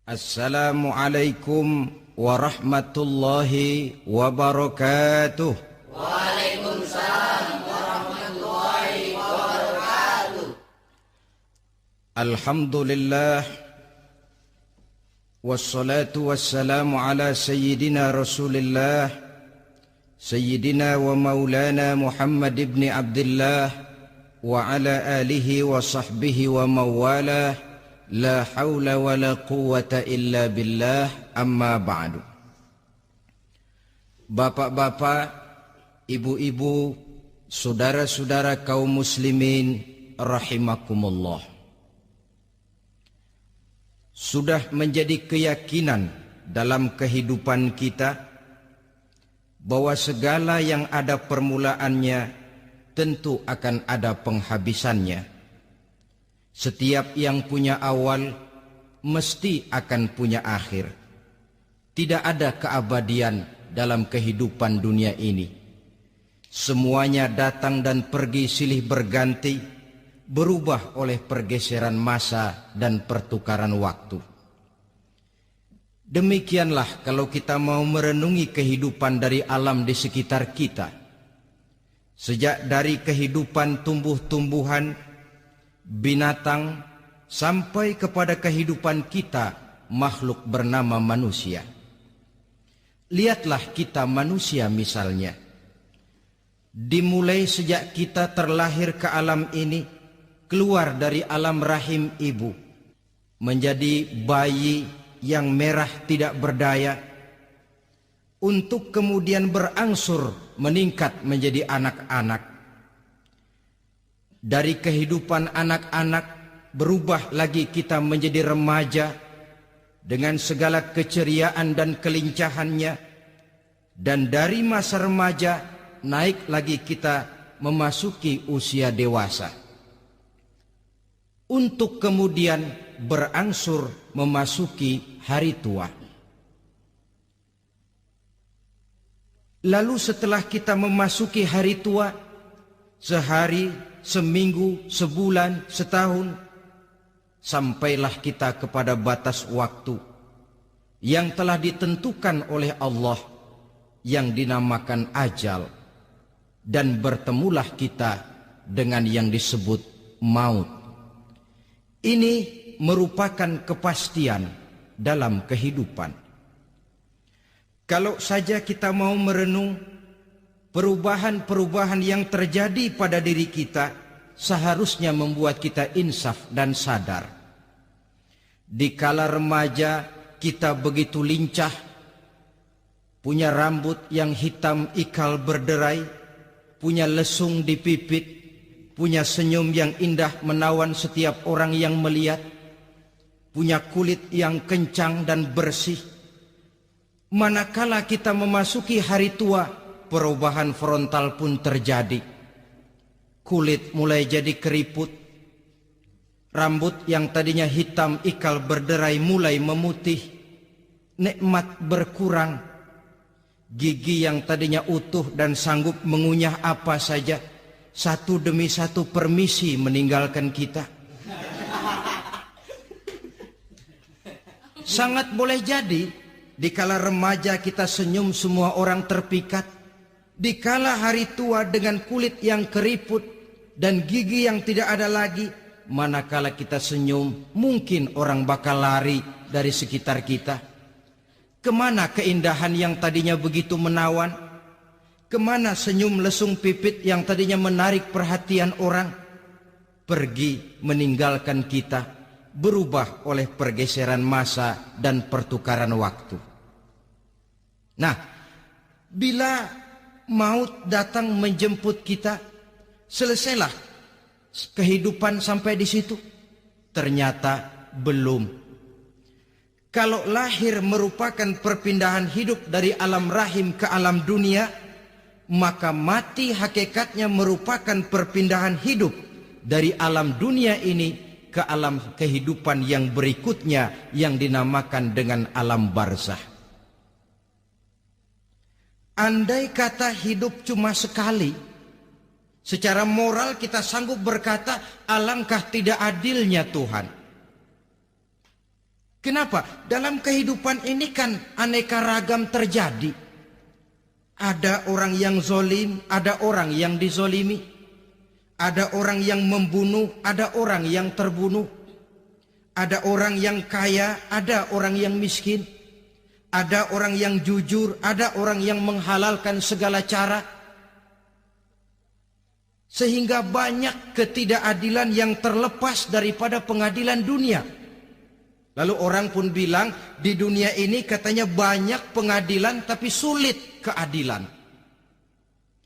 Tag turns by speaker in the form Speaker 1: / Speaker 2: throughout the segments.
Speaker 1: Assalamualaikum warahmatullahi wabarakatuh.
Speaker 2: Waalaikumsalam warahmatullahi wabarakatuh.
Speaker 1: Alhamdulillah wassalatu wassalamu ala sayyidina Rasulillah sayyidina wa maulana Muhammad ibn Abdullah wa ala alihi wa sahbihi wa mawalah. La haula wa la quwwata illa billah, amma ba'du. Bapak-bapak, ibu-ibu, saudara-saudara kaum muslimin rahimakumullah. Sudah menjadi keyakinan dalam kehidupan kita bahwa segala yang ada permulaannya tentu akan ada penghabisannya. Setiap yang punya awal mesti akan punya akhir. Tidak ada keabadian dalam kehidupan dunia ini. Semuanya datang dan pergi silih berganti, berubah oleh pergeseran masa dan pertukaran waktu. Demikianlah kalau kita mau merenungi kehidupan dari alam di sekitar kita. Sejak dari kehidupan tumbuh-tumbuhan, binatang, sampai kepada kehidupan kita, makhluk bernama manusia. Lihatlah kita manusia misalnya. Dimulai sejak kita terlahir ke alam ini, keluar dari alam rahim ibu, menjadi bayi yang merah tidak berdaya, untuk kemudian berangsur meningkat menjadi anak-anak. Dari kehidupan anak-anak berubah lagi kita menjadi remaja dengan segala keceriaan dan kelincahannya. Dan dari masa remaja naik lagi kita memasuki usia dewasa. Untuk kemudian berangsur memasuki hari tua. Lalu setelah kita memasuki hari tua, sehari, seminggu, sebulan, setahun, sampailah kita kepada batas waktu yang telah ditentukan oleh Allah, yang dinamakan ajal, dan bertemulah kita dengan yang disebut maut. Ini merupakan kepastian dalam kehidupan. Kalau saja kita mau merenung perubahan-perubahan yang terjadi pada diri kita, seharusnya membuat kita insaf dan sadar. Di kala remaja kita begitu lincah, punya rambut yang hitam ikal berderai, punya lesung di pipit, punya senyum yang indah menawan setiap orang yang melihat, punya kulit yang kencang dan bersih. Manakala kita memasuki hari tua, perubahan frontal pun terjadi. Kulit mulai jadi keriput. Rambut yang tadinya hitam ikal berderai mulai memutih. Nikmat berkurang. Gigi yang tadinya utuh dan sanggup mengunyah apa saja, satu demi satu permisi meninggalkan kita. Sangat boleh jadi dikala remaja kita senyum semua orang terpikat. Dikala hari tua dengan kulit yang keriput dan gigi yang tidak ada lagi, manakala kita senyum mungkin orang bakal lari dari sekitar kita. Kemana keindahan yang tadinya begitu menawan? Kemana senyum lesung pipit yang tadinya menarik perhatian orang? Pergi meninggalkan kita, berubah oleh pergeseran masa dan pertukaran waktu. Nah, bila maut datang menjemput kita, selesailah kehidupan sampai di situ? Ternyata belum. Kalau lahir merupakan perpindahan hidup dari alam rahim ke alam dunia, maka mati hakikatnya merupakan perpindahan hidup dari alam dunia ini ke alam kehidupan yang berikutnya, yang dinamakan dengan alam barzah. Andai kata hidup cuma sekali, secara moral kita sanggup berkata, alangkah tidak adilnya Tuhan. Kenapa? Dalam kehidupan ini kan aneka ragam terjadi. Ada orang yang zolim, ada orang yang dizolimi. Ada orang yang membunuh, ada orang yang terbunuh. Ada orang yang kaya, ada orang yang miskin. Ada orang yang jujur, ada orang yang menghalalkan segala cara. Sehingga banyak ketidakadilan yang terlepas daripada pengadilan dunia. Lalu orang pun bilang, di dunia ini katanya banyak pengadilan tapi sulit keadilan.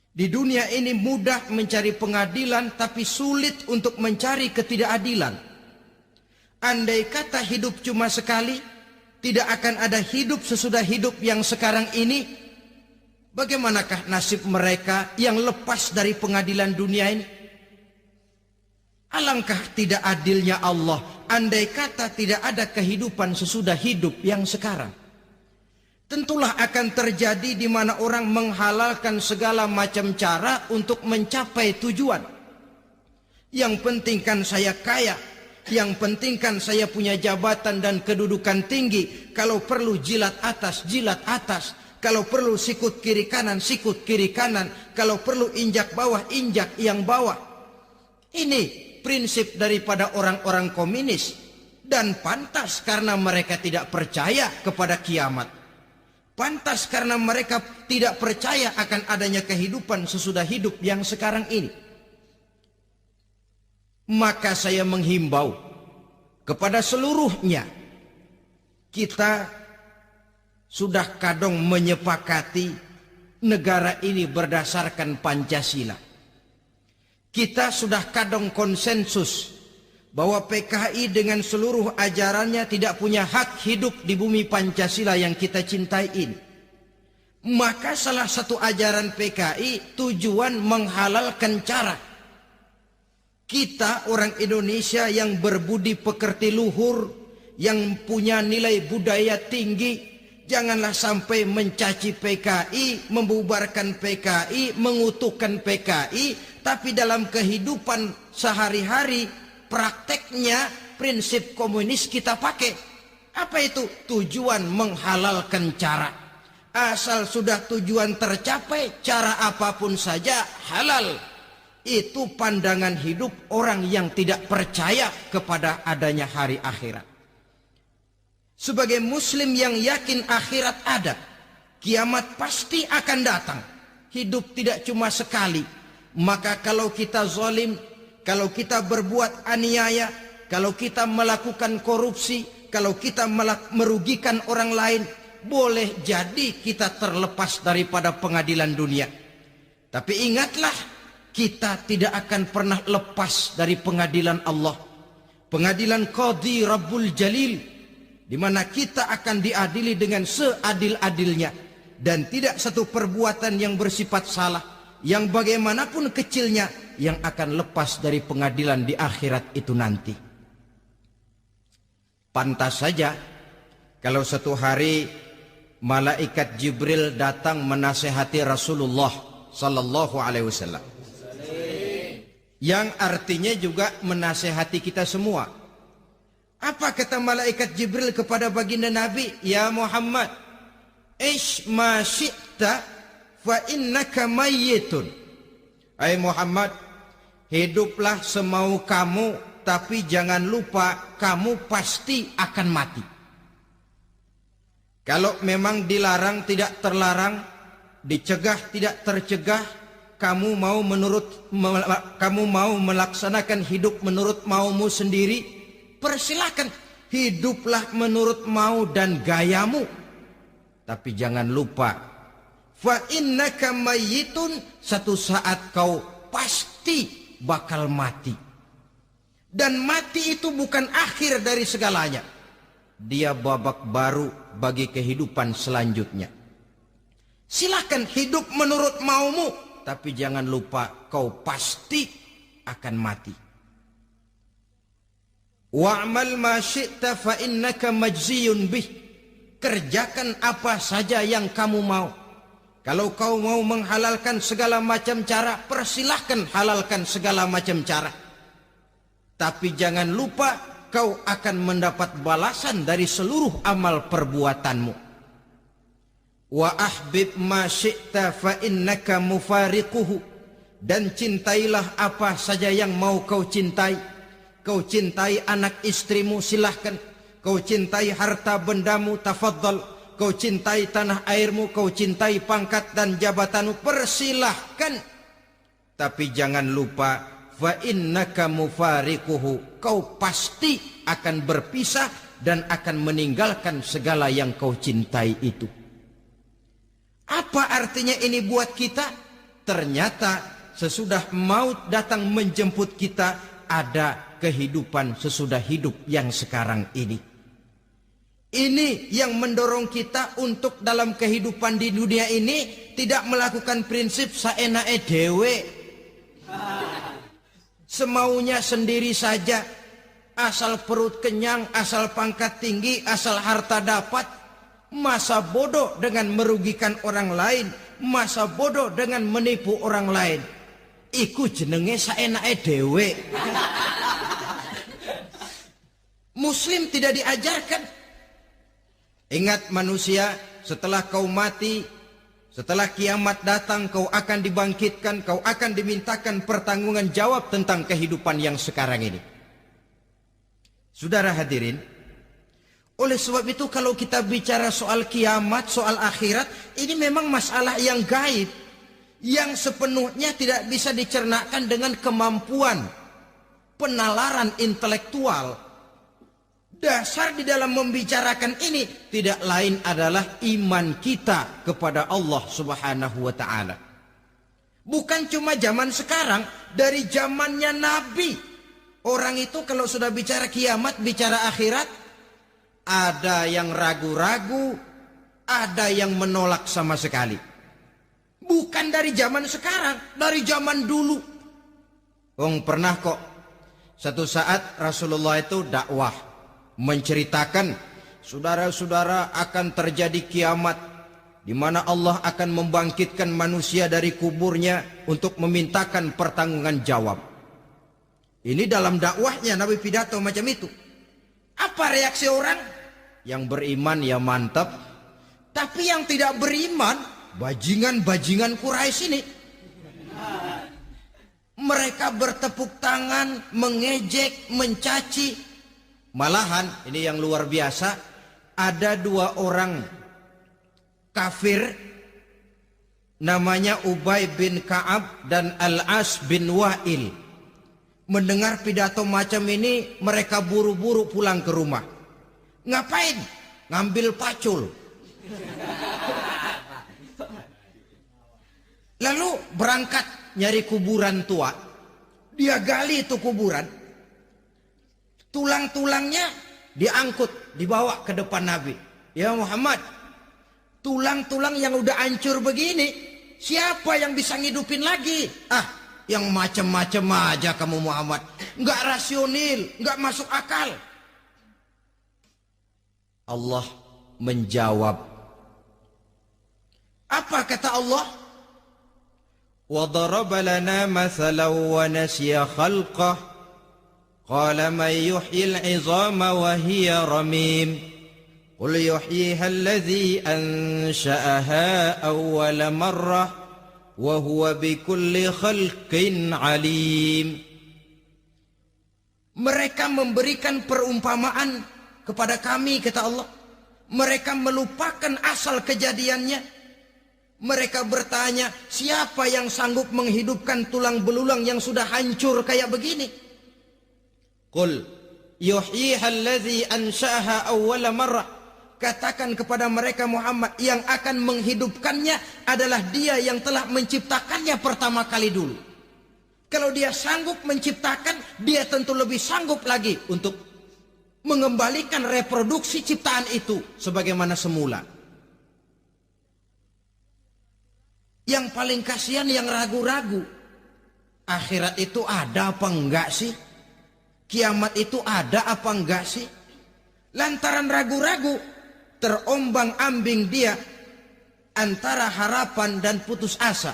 Speaker 1: Di dunia ini mudah mencari pengadilan tapi sulit untuk mencari ketidakadilan. Andai kata hidup cuma sekali, tidak akan ada hidup sesudah hidup yang sekarang ini. Bagaimanakah nasib mereka yang lepas dari pengadilan dunia ini? Alangkah tidak adilnya Allah, andai kata tidak ada kehidupan sesudah hidup yang sekarang. Tentulah akan terjadi di mana orang menghalalkan segala macam cara untuk mencapai tujuan. Yang penting kan saya kaya, yang penting kan saya punya jabatan dan kedudukan tinggi. Kalau perlu jilat atas, jilat atas. Kalau perlu sikut kiri kanan, sikut kiri kanan. Kalau perlu injak bawah, injak yang bawah. Ini prinsip daripada orang-orang komunis, dan pantas karena mereka tidak percaya kepada kiamat. Pantas karena mereka tidak percaya akan adanya kehidupan sesudah hidup yang sekarang ini. Maka saya menghimbau kepada seluruhnya, kita sudah kadung menyepakati negara ini berdasarkan Pancasila. Kita sudah kadung konsensus bahwa PKI dengan seluruh ajarannya tidak punya hak hidup di bumi Pancasila yang kita cintai ini. Maka salah satu ajaran PKI tujuan menghalalkan cara. Kita orang Indonesia yang berbudi pekerti luhur, yang punya nilai budaya tinggi, janganlah sampai mencaci PKI, membubarkan PKI, mengutukkan PKI, tapi dalam kehidupan sehari-hari prakteknya prinsip komunis kita pakai. Apa itu? Tujuan menghalalkan cara. Asal sudah tujuan tercapai, cara apapun saja halal. Itu pandangan hidup orang yang tidak percaya kepada adanya hari akhirat. Sebagai muslim yang yakin akhirat ada, kiamat pasti akan datang. Hidup tidak cuma sekali. Maka kalau kita zalim, kalau kita berbuat aniaya, kalau kita melakukan korupsi, kalau kita merugikan orang lain, boleh jadi kita terlepas daripada pengadilan dunia. Tapi ingatlah, kita tidak akan pernah lepas dari pengadilan Allah. Pengadilan Qadhi Rabbul Jalil, di mana kita akan diadili dengan seadil-adilnya, dan tidak satu perbuatan yang bersifat salah, yang bagaimanapun kecilnya, yang akan lepas dari pengadilan di akhirat itu nanti. Pantas saja kalau satu hari malaikat Jibril datang menasehati Rasulullah sallallahu alaihi wasallam, yang artinya juga menasehati kita semua. Apa kata malaikat Jibril kepada baginda Nabi? Ya Muhammad, ish ma syi'ta fa innaka mayyitun. Hai Muhammad, hiduplah semau kamu, tapi jangan lupa kamu pasti akan mati. Kalau memang dilarang tidak terlarang, dicegah tidak tercegah, kamu mau melaksanakan hidup menurut maumu sendiri, persilahkan, hiduplah menurut mau dan gayamu. Tapi jangan lupa, fa innaka mayyitun, satu saat kau pasti bakal mati. Dan mati itu bukan akhir dari segalanya. Dia babak baru bagi kehidupan selanjutnya. Silahkan hidup menurut maumu, tapi jangan lupa kau pasti akan mati. Wa'mal ma syi'ta fa innaka majziyun bih. Kerjakan apa saja yang kamu mau. Kalau kau mau menghalalkan segala macam cara, persilahkan halalkan segala macam cara. Tapi jangan lupa kau akan mendapat balasan dari seluruh amal perbuatanmu. Wa ahbib ma syi'ta fa innaka mufariquhu, dan cintailah apa saja yang mau kau cintai. Kau cintai anak istrimu, silahkan. Kau cintai harta bendamu, tafadhal. Kau cintai tanah airmu, kau cintai pangkat dan jabatanmu, persilahkan. Tapi jangan lupa, fa innaka mufariquhu, kau pasti akan berpisah dan akan meninggalkan segala yang kau cintai itu. Apa artinya ini buat kita? Ternyata sesudah maut datang menjemput kita, ada kehidupan sesudah hidup yang sekarang ini. Ini yang mendorong kita untuk dalam kehidupan di dunia ini tidak melakukan prinsip saenake dhewe, semaunya sendiri saja, asal perut kenyang, asal pangkat tinggi, asal harta dapat. Masa bodoh dengan merugikan orang lain, masa bodoh dengan menipu orang lain. Iku jenenge saenake dhewe. Muslim tidak diajarkan. Ingat manusia, setelah kau mati, setelah kiamat datang, kau akan dibangkitkan, kau akan dimintakan pertanggungan jawab tentang kehidupan yang sekarang ini. Saudara hadirin, oleh sebab itu kalau kita bicara soal kiamat, soal akhirat, ini memang masalah yang gaib, yang sepenuhnya tidak bisa dicernakan dengan kemampuan penalaran intelektual. Dasar di dalam membicarakan ini tidak lain adalah iman kita kepada Allah Subhanahu wa ta'ala. Bukan cuma zaman sekarang, dari zamannya Nabi. Orang itu kalau sudah bicara kiamat, bicara akhirat, ada yang ragu-ragu, ada yang menolak sama sekali. Bukan dari zaman sekarang, dari zaman dulu. Pernah kok satu saat Rasulullah itu dakwah, menceritakan, saudara-saudara, akan terjadi kiamat, di mana Allah akan membangkitkan manusia dari kuburnya untuk memintakan pertanggungan jawab. Ini dalam dakwahnya Nabi pidato macam itu. Apa reaksi orang? Yang beriman ya mantap, tapi yang tidak beriman, bajingan-bajingan Quraisy ini, mereka bertepuk tangan, mengejek, mencaci. Malahan ini yang luar biasa, ada dua orang kafir, namanya Ubay bin Ka'ab dan Al-As bin Wa'il. Mendengar pidato macam ini, mereka buru-buru pulang ke rumah. Ngapain? Ngambil pacul. Lalu berangkat nyari kuburan tua. Dia gali itu kuburan. Tulang-tulangnya diangkut, dibawa ke depan Nabi. Ya Muhammad, tulang-tulang yang udah hancur begini, siapa yang bisa ngidupin lagi? Yang macam-macam aja kamu Muhammad. Nggak rasional, nggak masuk akal. Allah menjawab. Apa kata Allah? وَضَرَبَ لَنَا مَثَلًا وَنَسِيَ خَلْقَهُ قَالَ مَنْ يُحْيِي الْعِظَامَ وَهِيَ رَمِيمٌ قُلْ يُحْيِيهَا الَّذِي أَنْشَأَهَا أَوَّلَ مَرَّةٍ وَهُوَ بِكُلِّ خَلْقٍ عَلِيمٌ. Mereka memberikan perumpamaan kepada kami, kata Allah. Mereka melupakan asal kejadiannya. Mereka bertanya, siapa yang sanggup menghidupkan tulang belulang yang sudah hancur kayak begini? Qul yuhyiha allazi ansha'aha awwala marrah. Katakan kepada mereka Muhammad, yang akan menghidupkannya adalah dia yang telah menciptakannya pertama kali dulu. Kalau dia sanggup menciptakan, dia tentu lebih sanggup lagi untuk mengembalikan reproduksi ciptaan itu sebagaimana semula. Yang paling kasihan yang ragu-ragu. Akhirat itu ada apa enggak sih? Kiamat itu ada apa enggak sih? Lantaran ragu-ragu, terombang-ambing dia antara harapan dan putus asa,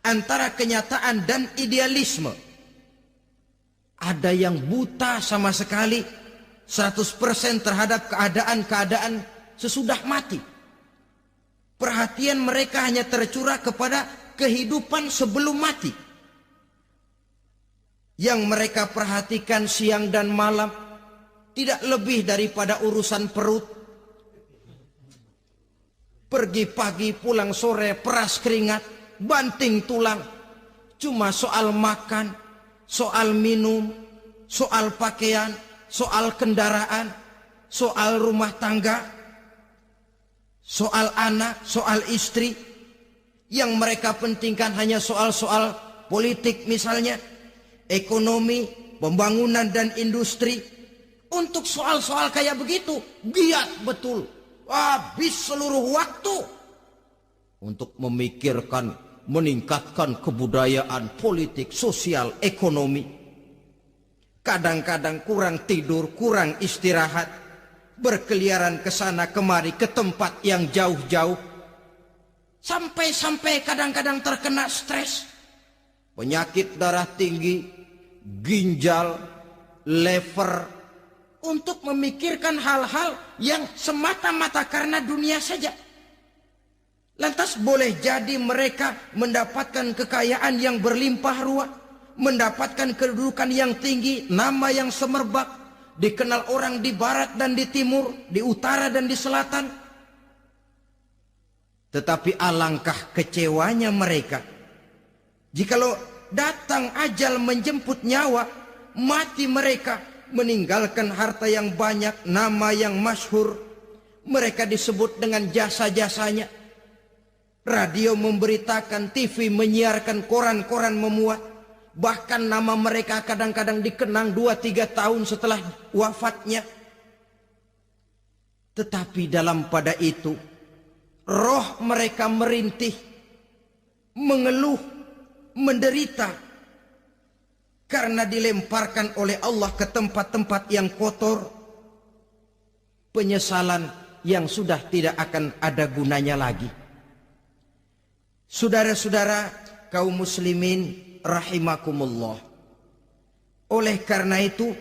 Speaker 1: antara kenyataan dan idealisme. Ada yang buta sama sekali, 100% terhadap keadaan-keadaan sesudah mati. Perhatian mereka hanya tercurah kepada kehidupan sebelum mati. Yang mereka perhatikan siang dan malam tidak lebih daripada urusan perut. Pergi pagi, pulang sore, peras keringat, banting tulang. Cuma soal makan, soal minum, soal pakaian, soal kendaraan, soal rumah tangga, soal anak, soal istri. Yang mereka pentingkan hanya soal-soal politik misalnya, ekonomi, pembangunan dan industri. Untuk soal-soal kayak begitu, giat betul. Habis seluruh waktu untuk memikirkan, meningkatkan kebudayaan, politik, sosial, ekonomi. Kadang-kadang kurang tidur, kurang istirahat, berkeliaran ke sana kemari ke tempat yang jauh-jauh. Sampai-sampai kadang-kadang terkena stres, penyakit darah tinggi, ginjal, lever, untuk memikirkan hal-hal yang semata-mata karena dunia saja. Lantas boleh jadi mereka mendapatkan kekayaan yang berlimpah ruah, mendapatkan kedudukan yang tinggi, nama yang semerbak, dikenal orang di barat dan di timur, di utara dan di selatan. Tetapi alangkah kecewanya mereka jikalau datang ajal menjemput nyawa, mati mereka, meninggalkan harta yang banyak, nama yang masyhur. Mereka disebut dengan jasa-jasanya. Radio memberitakan, TV menyiarkan, koran-koran memuat. Bahkan nama mereka kadang-kadang dikenang 2-3 tahun setelah wafatnya. Tetapi dalam pada itu, roh mereka merintih, mengeluh, menderita, karena dilemparkan oleh Allah ke tempat-tempat yang kotor. Penyesalan yang sudah tidak akan ada gunanya lagi. Saudara-saudara kaum muslimin rahimakumullah. Oleh karena itu,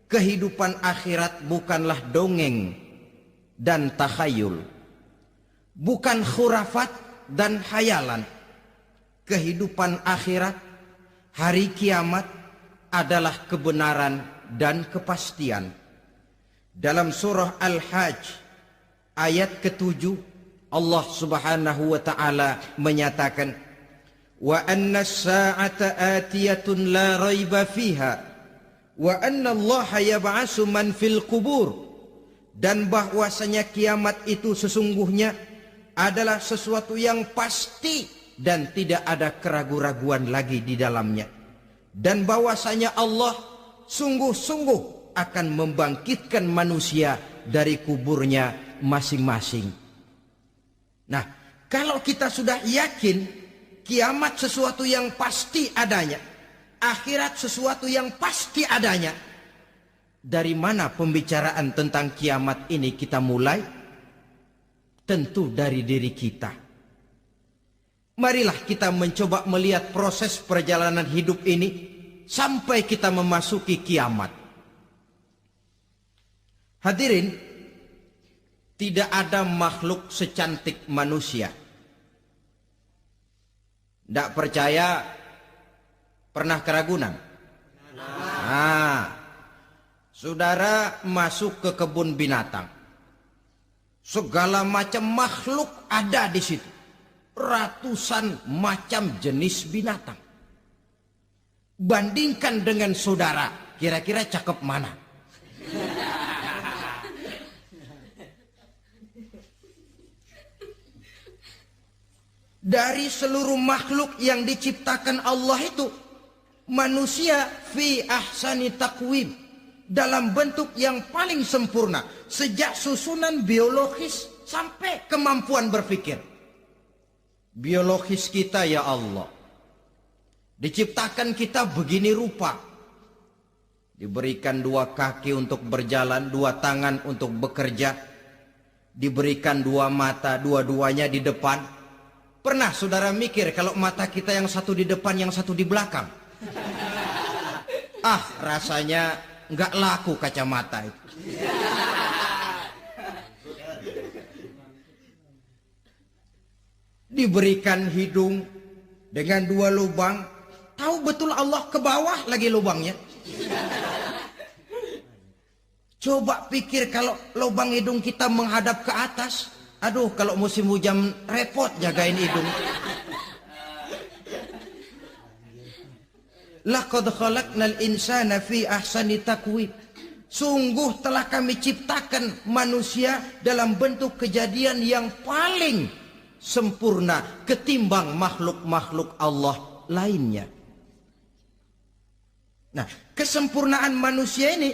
Speaker 1: kehidupan akhirat bukanlah dongeng dan takhayul, bukan khurafat dan hayalan. Kehidupan akhirat, hari kiamat adalah kebenaran dan kepastian. Dalam surah Al-Hajj ayat ke-7, Allah Subhanahu wa taala menyatakan, wa anna as-sa'ata atiyatun la raiba fiha wa anna Allah yab'atsu man fil qubur, dan bahwasanya kiamat itu sesungguhnya adalah sesuatu yang pasti dan tidak ada keraguan-raguan lagi di dalamnya, dan bahwasanya Allah sungguh-sungguh akan membangkitkan manusia dari kuburnya masing-masing. Nah, kalau kita sudah yakin kiamat sesuatu yang pasti adanya, akhirat sesuatu yang pasti adanya, dari mana pembicaraan tentang kiamat ini kita mulai? Tentu dari diri kita. Marilah kita mencoba melihat proses perjalanan hidup ini sampai kita memasuki kiamat. Hadirin, tidak ada makhluk secantik manusia. Tidak percaya, pernah keragunan? Nah, saudara masuk ke kebun binatang, segala macam makhluk ada di situ, ratusan macam jenis binatang. Bandingkan dengan saudara, kira-kira cakep mana? Dari seluruh makhluk yang diciptakan Allah itu, manusia fi ahsani taqwim, dalam bentuk yang paling sempurna, sejak susunan biologis sampai kemampuan berpikir. Biologis kita ya Allah, diciptakan kita begini rupa, diberikan 2 kaki untuk berjalan, 2 tangan untuk bekerja, diberikan 2 mata, dua-duanya di depan. Pernah saudara mikir kalau mata kita yang satu di depan, yang satu di belakang? Rasanya nggak laku kacamata itu. Diberikan hidung dengan 2 lubang, tahu betul Allah ke bawah lagi lubangnya. Coba pikir kalau lubang hidung kita menghadap ke atas. Aduh, kalau musim hujan repot jagain hidung. Laqad khalaqnal insana fi ahsani taqwim. Sungguh telah kami ciptakan manusia dalam bentuk kejadian yang paling sempurna ketimbang makhluk-makhluk Allah lainnya. Nah, kesempurnaan manusia ini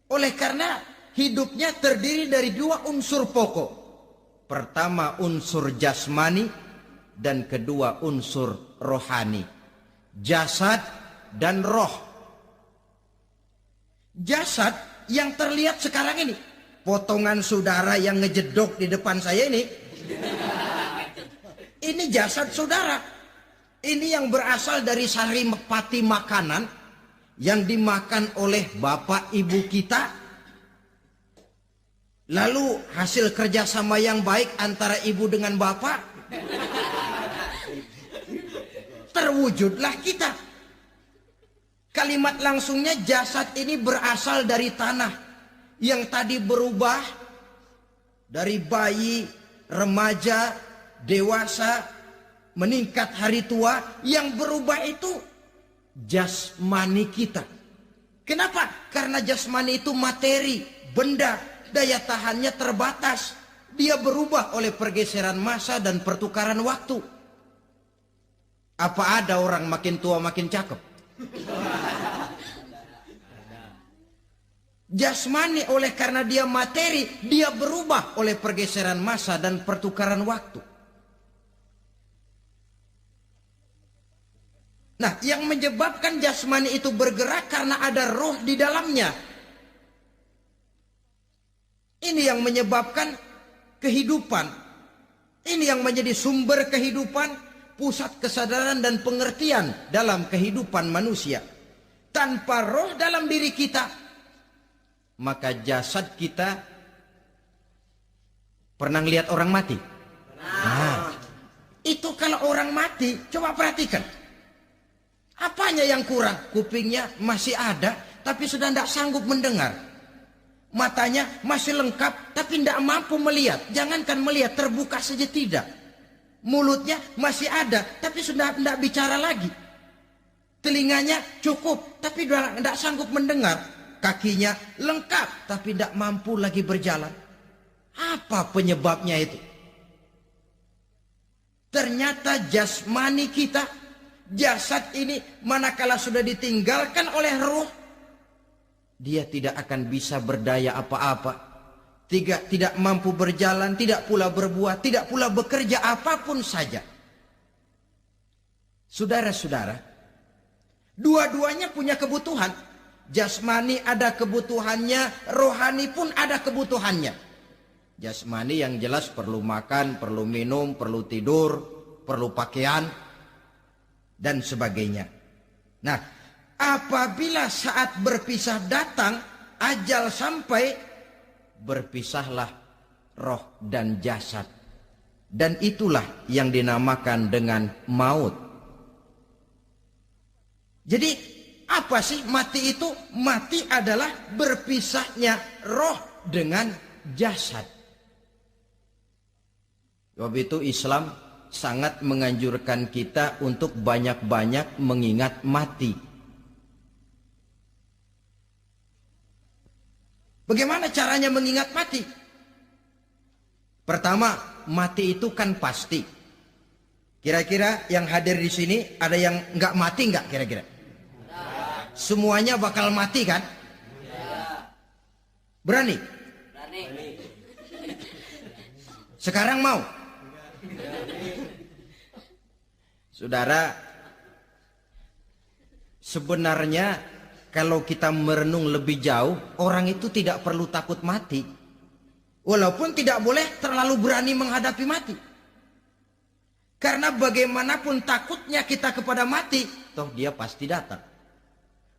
Speaker 1: oleh karena hidupnya terdiri dari 2 unsur pokok. Pertama unsur jasmani dan kedua unsur rohani. Jasad dan roh. Jasad yang terlihat sekarang ini, potongan saudara yang ngejedok di depan saya ini jasad saudara. Ini yang berasal dari saripati makanan yang dimakan oleh bapak ibu kita. Lalu hasil kerjasama yang baik antara ibu dengan bapak, terwujudlah kita. Kalimat langsungnya jasad ini berasal dari tanah yang tadi berubah dari bayi, remaja, dewasa, meningkat hari tua. Yang berubah itu jasmani kita. Kenapa? Karena jasmani itu materi, benda, daya tahannya terbatas. Dia berubah oleh pergeseran masa dan pertukaran waktu. Apa ada orang makin tua makin cakep? Jasmani oleh karena dia materi, dia berubah oleh pergeseran masa dan pertukaran waktu. Nah, yang menyebabkan jasmani itu bergerak karena ada roh di dalamnya. Ini yang menyebabkan kehidupan. Ini yang menjadi sumber kehidupan, pusat kesadaran dan pengertian dalam kehidupan manusia. Tanpa roh dalam diri kita, maka jasad kita, pernah lihat orang mati? Nah, itu kalau orang mati, coba perhatikan. Apanya yang kurang? Kupingnya masih ada, tapi sudah tidak sanggup mendengar. Matanya masih lengkap, tapi tidak mampu melihat. Jangankan melihat, terbuka saja tidak. Mulutnya masih ada, tapi sudah tidak bicara lagi. Telinganya cukup, tapi sudah tidak sanggup mendengar. Kakinya lengkap, tapi tidak mampu lagi berjalan. Apa penyebabnya itu? Ternyata jasmani kita, jasad ini manakala sudah ditinggalkan oleh ruh, dia tidak akan bisa berdaya apa-apa. Tidak mampu berjalan, tidak pula berbuat, tidak pula bekerja apapun saja. Saudara-saudara, dua-duanya punya kebutuhan. Jasmani ada kebutuhannya, rohani pun ada kebutuhannya. Jasmani yang jelas perlu makan, perlu minum, perlu tidur, perlu pakaian, dan sebagainya. Nah, apabila saat berpisah datang, ajal sampai, berpisahlah roh dan jasad. Dan itulah yang dinamakan dengan maut. Jadi apa sih mati itu? Mati adalah berpisahnya roh dengan jasad. Sebab itu Islam sangat menganjurkan kita untuk banyak-banyak mengingat mati. Bagaimana caranya mengingat mati? Pertama, mati itu kan pasti. Kira-kira yang hadir di sini ada yang nggak mati nggak kira-kira? Semuanya bakal mati kan? Berani? Berani. Sekarang mau? Saudara, sebenarnya kalau kita merenung lebih jauh, orang itu tidak perlu takut mati. Walaupun tidak boleh terlalu berani menghadapi mati. Karena bagaimanapun takutnya kita kepada mati, toh dia pasti datang.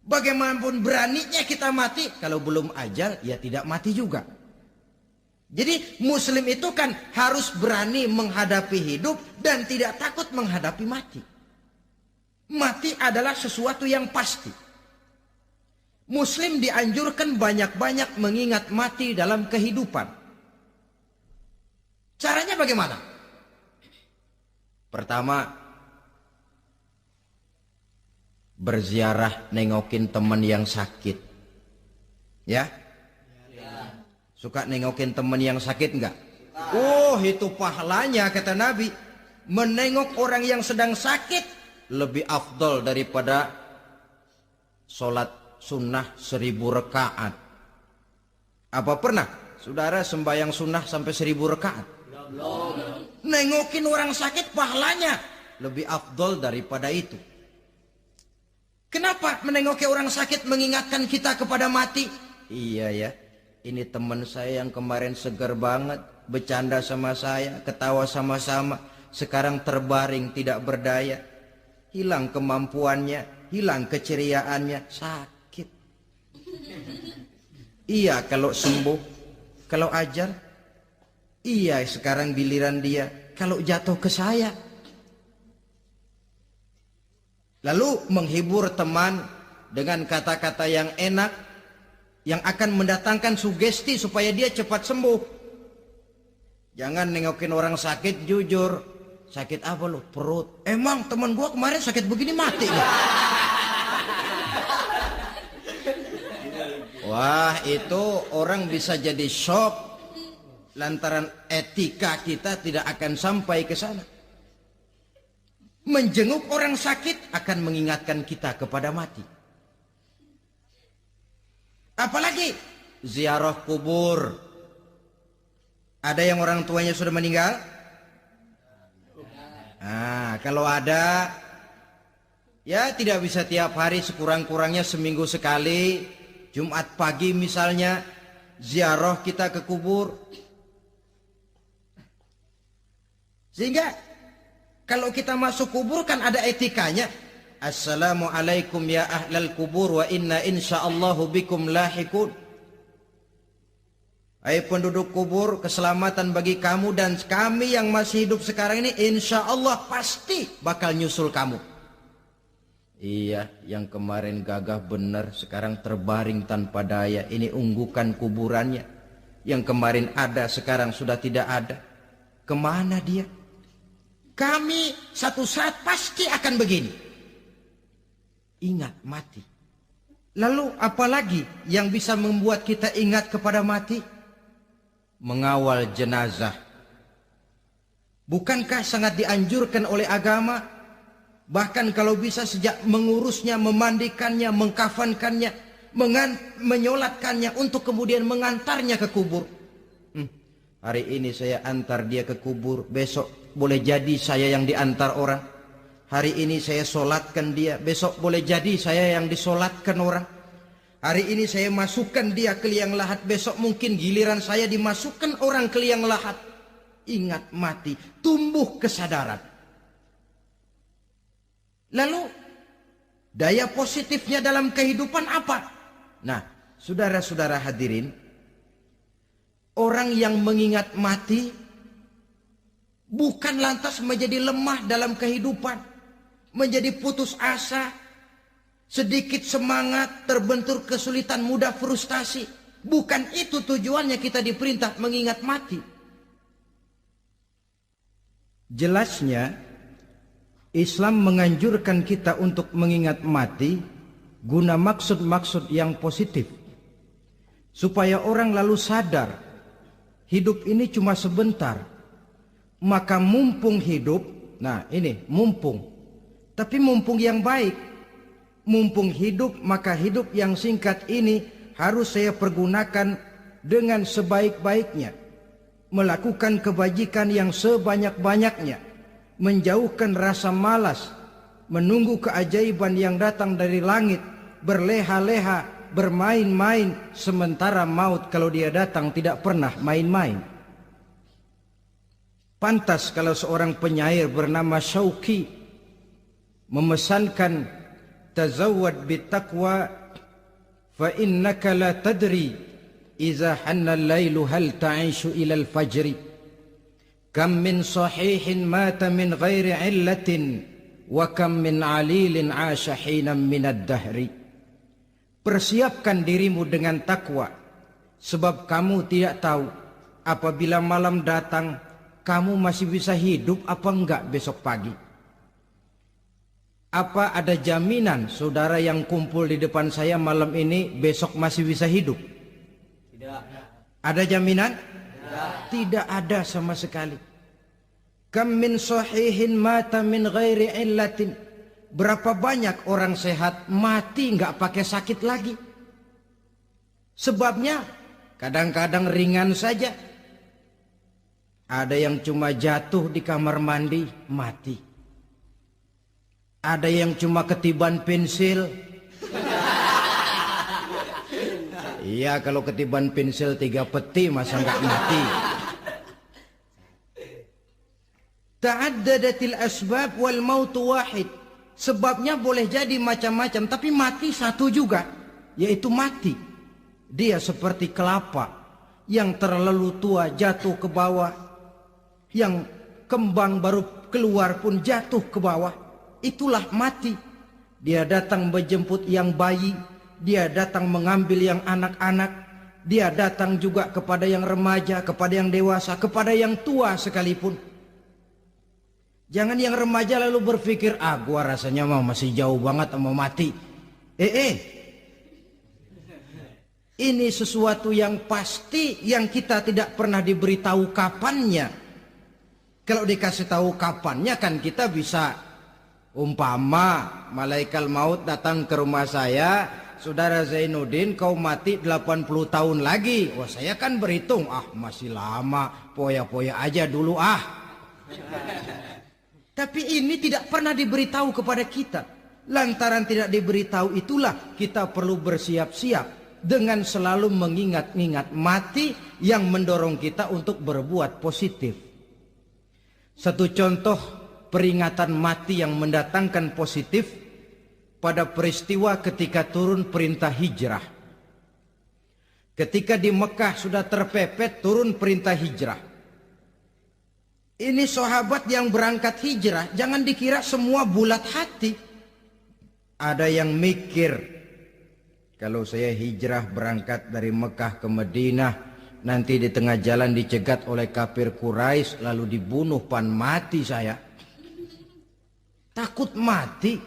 Speaker 1: Bagaimanapun beraninya kita mati, kalau belum ajal ya tidak mati juga. Jadi muslim itu kan harus berani menghadapi hidup dan tidak takut menghadapi mati. Mati adalah sesuatu yang pasti. Muslim dianjurkan banyak-banyak mengingat mati dalam kehidupan. Caranya bagaimana? Pertama, berziarah nengokin teman yang sakit. Ya? Suka nengokin teman yang sakit enggak? Oh, itu pahalanya kata Nabi. Menengok orang yang sedang sakit lebih afdol daripada sholat sunnah 1000 rakaat. Apa pernah saudara sembahyang sunnah sampai 1000 rakaat? Nengokin orang sakit pahalanya lebih afdol daripada itu. Kenapa menengoki orang sakit mengingatkan kita kepada mati? Iya ya, ini teman saya yang kemarin segar banget, bercanda sama saya, ketawa sama-sama, sekarang terbaring tidak berdaya, hilang kemampuannya, hilang keceriaannya, sakit. Iya kalau sembuh, kalau ajal, iya sekarang giliran dia, kalau jatuh ke saya. Lalu menghibur teman dengan kata-kata yang enak, yang akan mendatangkan sugesti supaya dia cepat sembuh. Jangan nengokin orang sakit jujur. Sakit apa lo? Perut. Emang teman gua kemarin sakit begini mati gak? Wah, itu orang bisa jadi shock lantaran etika kita tidak akan sampai ke sana. Menjenguk orang sakit akan mengingatkan kita kepada mati. Apalagi ziarah kubur. Ada yang orang tuanya sudah meninggal? Nah, kalau ada, ya tidak bisa tiap hari, sekurang-kurangnya seminggu sekali. Jumat pagi misalnya, ziarah kita ke kubur. Sehingga kalau kita masuk kubur kan ada etikanya. Assalamualaikum ya ahlal kubur wa inna insyaallahu bikum lahikun. Hai penduduk kubur, keselamatan bagi kamu dan kami yang masih hidup sekarang ini insyaallah pasti bakal nyusul kamu. Iya, yang kemarin gagah benar sekarang terbaring tanpa daya. Ini unggukan kuburannya. Yang kemarin ada sekarang sudah tidak ada. Kemana dia? Kami satu saat pasti akan begini. Ingat mati. Lalu apalagi yang bisa membuat kita ingat kepada mati? Mengawal jenazah. Bukankah sangat dianjurkan oleh agama? Bahkan kalau bisa sejak mengurusnya, memandikannya, mengkafankannya, menyolatkannya untuk kemudian mengantarnya ke kubur. Hari ini saya antar dia ke kubur, besok boleh jadi saya yang diantar orang. Hari ini saya solatkan dia, besok boleh jadi saya yang disolatkan orang. Hari ini saya masukkan dia ke liang lahat, besok mungkin giliran saya dimasukkan orang ke liang lahat. Ingat mati, tumbuh kesadaran. Lalu daya positifnya dalam kehidupan apa? Nah, saudara-saudara hadirin, orang yang mengingat mati bukan lantas menjadi lemah dalam kehidupan, menjadi putus asa, sedikit semangat, terbentur kesulitan, mudah frustasi. Bukan itu tujuannya kita diperintah mengingat mati. Jelasnya, Islam menganjurkan kita untuk mengingat mati guna maksud-maksud yang positif. Supaya orang lalu sadar, hidup ini cuma sebentar. Maka mumpung hidup, nah ini mumpung, tapi mumpung yang baik. Mumpung hidup, maka hidup yang singkat ini harus saya pergunakan dengan sebaik-baiknya. Melakukan kebajikan yang sebanyak-banyaknya. Menjauhkan rasa malas. Menunggu keajaiban yang datang dari langit. Berleha-leha, bermain-main. Sementara maut kalau dia datang tidak pernah main-main. Pantas kalau seorang penyair bernama Syauqi memesankan tazawwad bittaqwa fa innaka la tadri iza hanna al-lailu hal ta'ishu ila al-fajri kam min sahihin mata min ghairi illatin wa kam min alilin 'asha hinan min ad-dahri. Persiapkan dirimu dengan takwa, sebab kamu tidak tahu apabila malam datang kamu masih bisa hidup apa enggak besok pagi. Apa ada jaminan saudara yang kumpul di depan saya malam ini besok masih bisa hidup?
Speaker 2: Tidak.
Speaker 1: Ada jaminan?
Speaker 2: Tidak.
Speaker 1: Tidak ada sama sekali. Kam min sahihin mata min ghairi illatin. Berapa banyak orang sehat mati enggak pakai sakit lagi. Sebabnya kadang-kadang ringan saja. Ada yang cuma jatuh di kamar mandi, mati. Ada yang cuma ketiban pensil. Iya, kalau ketiban pensil 3 peti masa nggak mati. Ta'addadatil asbab wal mautu wahid. Sebabnya boleh jadi macam-macam, tapi mati satu juga, yaitu mati. Dia seperti kelapa yang terlalu tua jatuh ke bawah. Yang kembang baru keluar pun jatuh ke bawah. Itulah mati. Dia datang menjemput yang bayi, dia datang mengambil yang anak-anak, dia datang juga kepada yang remaja, kepada yang dewasa, kepada yang tua sekalipun. Jangan yang remaja lalu berpikir, gua rasanya masih jauh banget mau mati. Ini sesuatu yang pasti yang kita tidak pernah diberitahu kapannya. Kalau dikasih tahu kapannya kan kita bisa, umpama malaikat maut datang ke rumah saya, saudara Zainuddin kau mati 80 tahun lagi. Wah, saya kan berhitung, masih lama, poya-poya aja dulu . Tapi ini tidak pernah diberitahu kepada kita. Lantaran tidak diberitahu itulah kita perlu bersiap-siap dengan selalu mengingat-ingat mati yang mendorong kita untuk berbuat positif. Satu contoh peringatan mati yang mendatangkan positif pada peristiwa ketika turun perintah hijrah. Ketika di Mekah sudah terpepet turun perintah hijrah. Ini sahabat yang berangkat hijrah, jangan dikira semua bulat hati. Ada yang mikir, kalau saya hijrah berangkat dari Mekah ke Madinah, nanti di tengah jalan dicegat oleh kafir Quraisy lalu dibunuh, mati saya. Takut mati.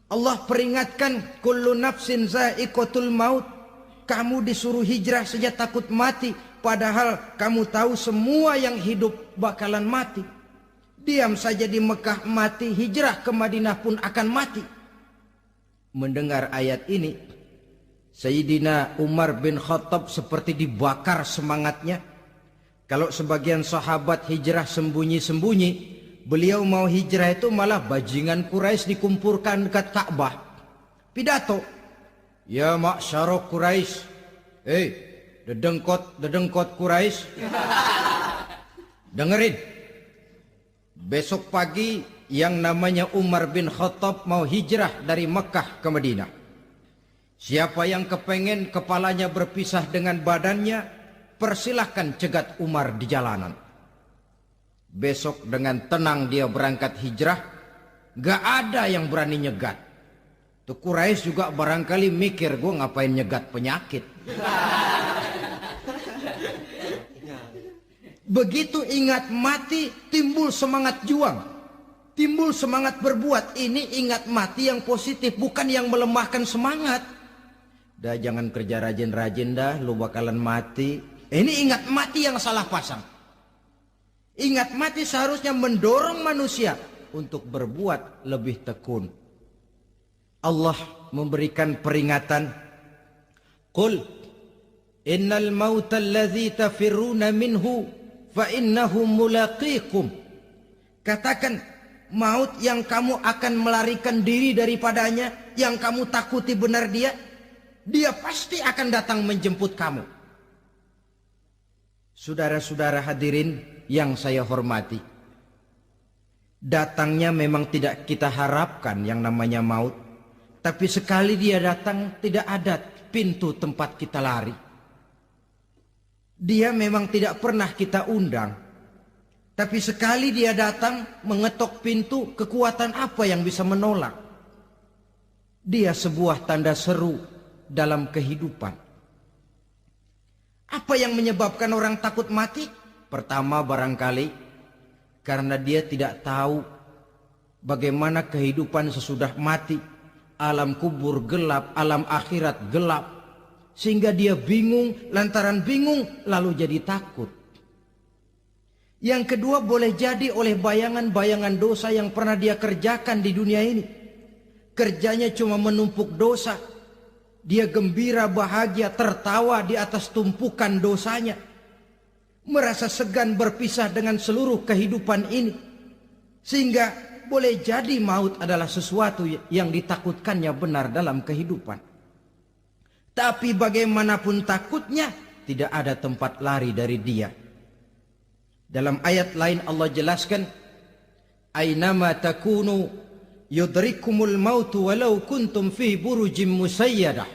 Speaker 1: Allah peringatkan, kullu nafsin za'iqatul maut. Kamu disuruh hijrah saja takut mati, padahal kamu tahu semua yang hidup bakalan mati. Diam saja di Mekah mati, hijrah ke Madinah pun akan mati. Mendengar ayat ini, Sayyidina Umar bin Khattab seperti dibakar semangatnya. Kalau sebagian sahabat hijrah sembunyi-sembunyi, beliau mau hijrah itu malah bajingan Quraisy dikumpulkan dekat Ka'bah. Pidato, ya ma'syarah Quraisy, dedengkot Quraisy, dengerin. Besok pagi yang namanya Umar bin Khattab mau hijrah dari Mekah ke Madinah. Siapa yang kepengen kepalanya berpisah dengan badannya, persilahkan cegat Umar di jalanan. Besok dengan tenang dia berangkat hijrah, gak ada yang berani nyegat. Tuh Quraisy juga barangkali mikir, gue ngapain nyegat penyakit. Begitu ingat mati, timbul semangat juang, timbul semangat berbuat. Ini ingat mati yang positif, bukan yang melemahkan semangat. Dah jangan kerja rajin-rajin dah, lu bakalan mati. Ini ingat mati yang salah pasang. Ingat mati seharusnya mendorong manusia untuk berbuat lebih tekun. Allah memberikan peringatan, qul innal mauta allazi tafirruna minhu fa innahu mulaqikum. Katakan, maut yang kamu akan melarikan diri daripadanya, yang kamu takuti benar dia pasti akan datang menjemput kamu. Saudara-saudara hadirin yang saya hormati, datangnya memang tidak kita harapkan yang namanya maut. Tapi sekali dia datang, tidak ada pintu tempat kita lari. Dia memang tidak pernah kita undang. Tapi sekali dia datang, mengetok pintu, kekuatan apa yang bisa menolak? Dia sebuah tanda seru dalam kehidupan. Apa yang menyebabkan orang takut mati? Pertama barangkali karena dia tidak tahu bagaimana kehidupan sesudah mati. Alam kubur gelap, alam akhirat gelap. Sehingga dia bingung, lantaran bingung lalu jadi takut. Yang kedua boleh jadi oleh bayangan-bayangan dosa yang pernah dia kerjakan di dunia ini. Kerjanya cuma menumpuk dosa. Dia gembira, bahagia, tertawa di atas tumpukan dosanya. Merasa segan berpisah dengan seluruh kehidupan ini. Sehingga boleh jadi maut adalah sesuatu yang ditakutkannya benar dalam kehidupan. Tapi bagaimanapun takutnya, tidak ada tempat lari dari dia. Dalam ayat lain Allah jelaskan, Aynama takunu yudrikumul mautu walau kuntum fi burujim musayyadah.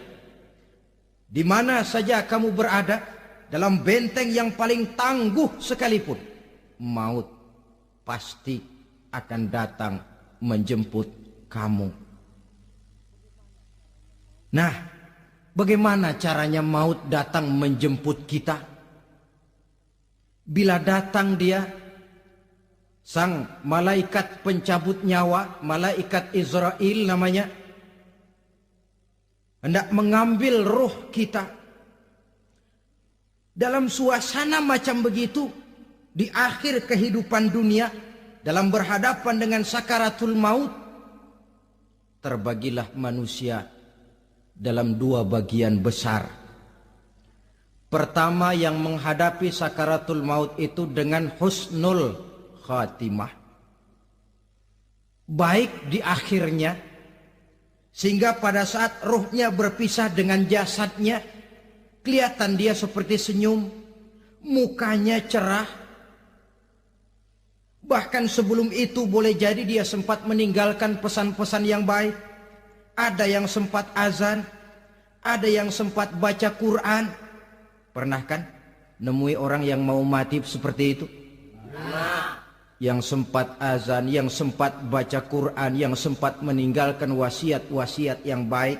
Speaker 1: Di mana saja kamu berada, dalam benteng yang paling tangguh sekalipun, maut pasti akan datang menjemput kamu. Nah, bagaimana caranya maut datang menjemput kita? Bila datang dia, sang malaikat pencabut nyawa, malaikat Israel namanya, hendak mengambil roh kita. Dalam suasana macam begitu, di akhir kehidupan dunia, dalam berhadapan dengan sakaratul maut, terbagilah manusia dalam dua bagian besar. Pertama, yang menghadapi sakaratul maut itu dengan husnul khatimah, baik di akhirnya, sehingga pada saat ruhnya berpisah dengan jasadnya, kelihatan dia seperti senyum, mukanya cerah. Bahkan sebelum itu boleh jadi dia sempat meninggalkan pesan-pesan yang baik. Ada yang sempat azan, ada yang sempat baca Quran. Pernah kan nemui orang yang mau mati seperti itu? Yang sempat azan, yang sempat baca Quran, yang sempat meninggalkan wasiat-wasiat yang baik.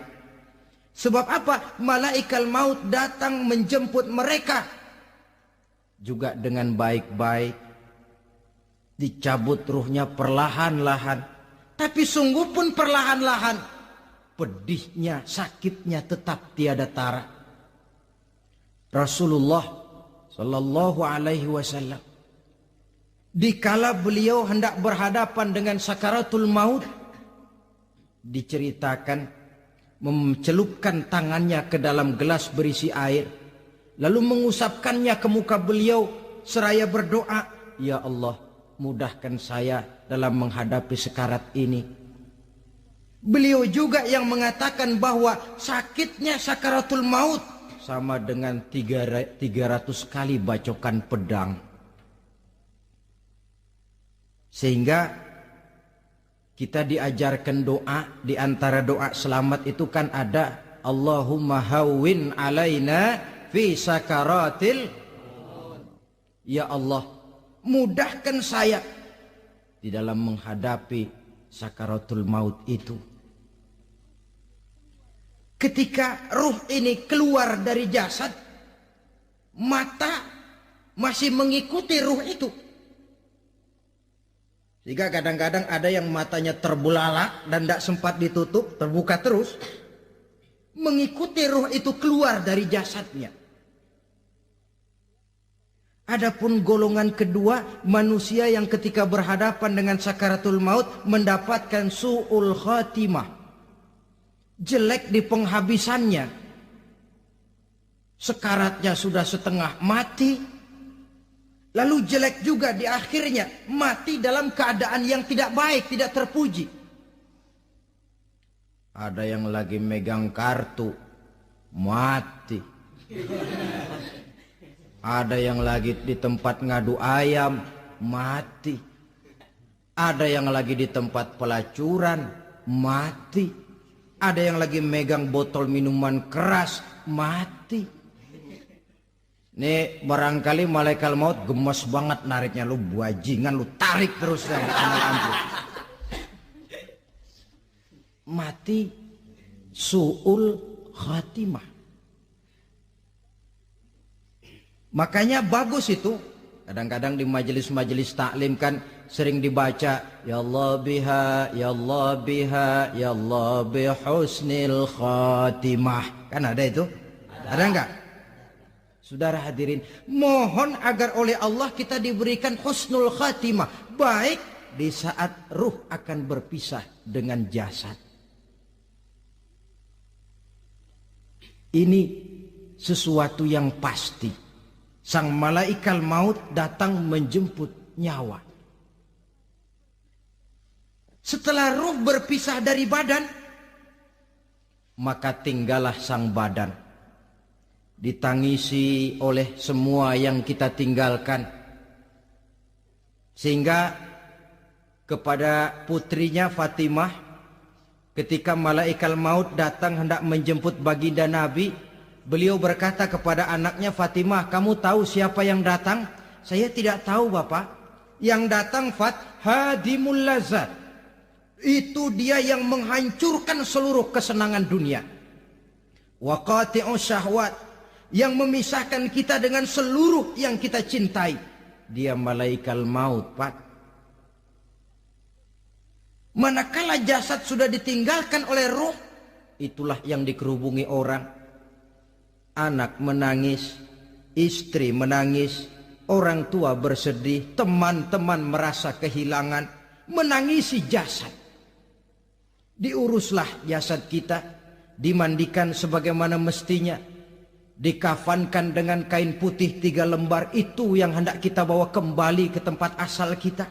Speaker 1: Sebab apa? Malaikat maut datang menjemput mereka juga dengan baik-baik. Dicabut ruhnya perlahan-lahan, tapi sungguh pun perlahan-lahan. Pedihnya, sakitnya tetap tiada tara. Rasulullah Sallallahu Alaihi Wasallam, dikala beliau hendak berhadapan dengan sakaratul maut, diceritakan mencelupkan tangannya ke dalam gelas berisi air, lalu mengusapkannya ke muka beliau seraya berdoa, Ya Allah, mudahkan saya dalam menghadapi sekarat ini. Beliau juga yang mengatakan bahwa sakitnya sakaratul maut sama dengan 300 kali bacokan pedang. Sehingga kita diajarkan doa, di antara doa selamat itu kan ada Allahumma hawwin alaina fi sakaratil. Ya Allah, mudahkan saya di dalam menghadapi sakaratul maut itu. Ketika ruh ini keluar dari jasad, mata masih mengikuti ruh itu. Sehingga kadang-kadang ada yang matanya terbelalak dan tidak sempat ditutup, terbuka terus, mengikuti ruh itu keluar dari jasadnya. Adapun golongan kedua, manusia yang ketika berhadapan dengan sakaratul maut mendapatkan su'ul khatimah, jelek di penghabisannya. Sekaratnya sudah setengah mati, lalu jelek juga di akhirnya, mati dalam keadaan yang tidak baik, tidak terpuji. Ada yang lagi megang kartu, mati. Ada yang lagi di tempat ngadu ayam, mati. Ada yang lagi di tempat pelacuran, mati. Ada yang lagi megang botol minuman keras, mati. Nih barangkali malaikat maut gemes banget nariknya, lu bajingan, lu tarik terus yang ampun. Mati su'ul khatimah. Makanya bagus itu. Kadang-kadang di majelis-majelis taklim kan sering dibaca, ya Allah biha, ya Allah biha, ya Allah bihusnil khatimah. Kan ada itu? Ada enggak? Saudara hadirin, mohon agar oleh Allah kita diberikan husnul khatimah, baik di saat ruh akan berpisah dengan jasad. Ini sesuatu yang pasti. Sang malaikat maut datang menjemput nyawa. Setelah ruh berpisah dari badan, maka tinggallah sang badan. Ditangisi oleh semua yang kita tinggalkan. Sehingga kepada putrinya Fatimah, ketika malaikat maut datang hendak menjemput baginda Nabi, beliau berkata kepada anaknya Fatimah, kamu tahu siapa yang datang? Saya tidak tahu Bapak. Yang datang hadimul lazat. Itu dia yang menghancurkan seluruh kesenangan dunia. Wa qati'us syahwat. Yang memisahkan kita dengan seluruh yang kita cintai. Dia malaikat maut, Pak. Manakala jasad sudah ditinggalkan oleh roh, itulah yang dikerubungi orang. Anak menangis, istri menangis, orang tua bersedih, teman-teman merasa kehilangan, menangisi jasad. Diuruslah jasad kita, dimandikan sebagaimana mestinya, dikafankan dengan kain putih 3 lembar, itu yang hendak kita bawa kembali ke tempat asal kita.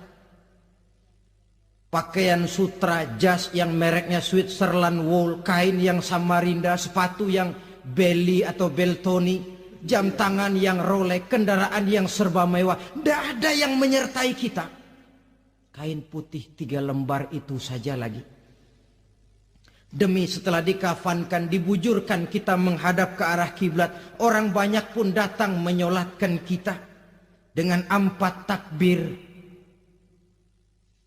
Speaker 1: Pakaian sutra, jas yang mereknya Switzerland wool, kain yang Samarinda, sepatu yang Belly atau Beltoni, jam tangan yang Rolex, kendaraan yang serba mewah, tidak ada yang menyertai kita. Kain putih 3 lembar itu saja lagi. Demi setelah dikafankan, dibujurkan kita menghadap ke arah kiblat, orang banyak pun datang menyolatkan kita dengan 4 takbir,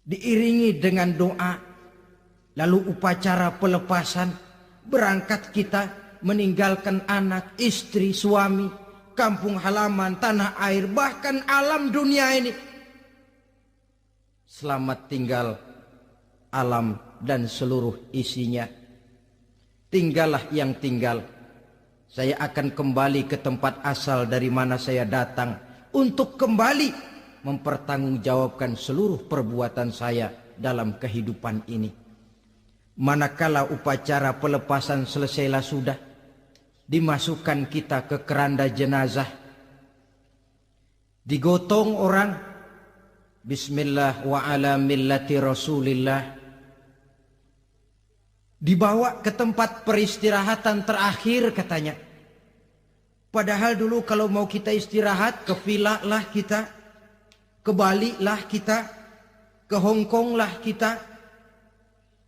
Speaker 1: diiringi dengan doa, lalu upacara pelepasan, berangkat kita meninggalkan anak, istri, suami, kampung halaman, tanah air, bahkan alam dunia ini. Selamat tinggal alam dan seluruh isinya. Tinggallah yang tinggal. Saya akan kembali ke tempat asal dari mana saya datang, untuk kembali mempertanggungjawabkan seluruh perbuatan saya dalam kehidupan ini. Manakala upacara pelepasan selesailah sudah, dimasukkan kita ke keranda jenazah, digotong orang, bismillah wa ala millati rasulillah, dibawa ke tempat peristirahatan terakhir katanya. Padahal dulu kalau mau kita istirahat, ke villa lah kita, ke Bali lah kita, ke Hong Kong lah kita,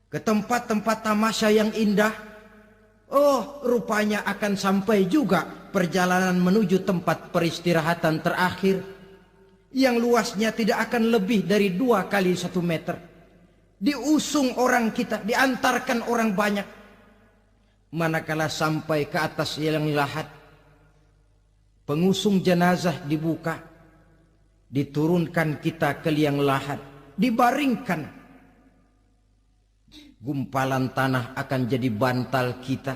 Speaker 1: ke tempat-tempat tamasya yang indah. Oh, rupanya akan sampai juga perjalanan menuju tempat peristirahatan terakhir yang luasnya tidak akan lebih dari 2 kali 1 meter. Diusung orang kita, diantarkan orang banyak. Manakala sampai ke atas liang lahat, pengusung jenazah dibuka, diturunkan kita ke liang lahat, dibaringkan. Gumpalan tanah akan jadi bantal kita.